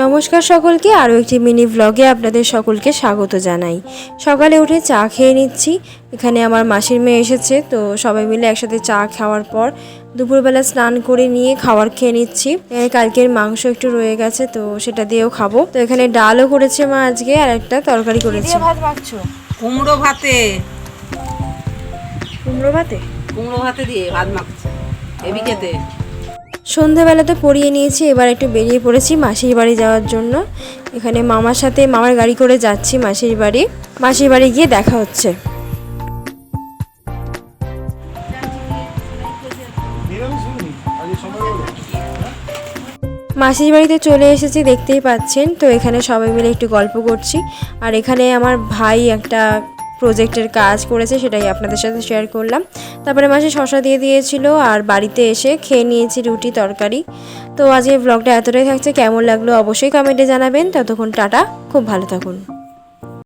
নমস্কার সকলকে, আরও একটি মিনি ব্লগে আপনাদের সকলকে স্বাগত জানাই। সকালে উঠে চা খেয়ে নিচ্ছি। এখানে আমার মাসির মেয়ে এসেছে, তো সবাই মিলে একসাথে চা খাওয়ার পর দুপুরবেলা স্নান করে নিয়ে খাবার খেয়ে নিচ্ছি। এখানে কালকের মাংস একটু রয়ে গেছে, তো সেটা দিয়েও খাবো। তো এখানে ডালও করেছে মা আজকে, আর একটা তরকারি করেছে। ভাত মাখছো? কুমড়ো ভাতে দিয়ে ভাত মাখছে এবিকেতে। সন্ধ্যাবেলাতে পরিয়ে নিয়েছি, এবার একটু বেরিয়ে পড়েছি মাসির বাড়ি যাওয়ার জন্য। এখানে মামার সাথে মামার গাড়ি করে যাচ্ছি মাসির বাড়ি গিয়ে দেখা হচ্ছে। মাসির বাড়িতে চলে এসেছি, দেখতেই পাচ্ছেন। তো এখানে সবাই মিলে একটু গল্প করছি, আর এখানে আমার ভাই একটা প্রজেক্টের কাজ করেছে, সেটাই আপনাদের সাথে শেয়ার করলাম। তারপরে মাসি শশা দিয়ে দিয়েছিল, আর বাড়িতে এসে খেয়ে নিয়েছি রুটি তরকারি। তো আজকে ব্লগটা এতটাই থাকছে, কেমন লাগলো অবশ্যই কমেন্টে জানাবেন। ততক্ষণ টাটা, খুব ভালো থাকুন।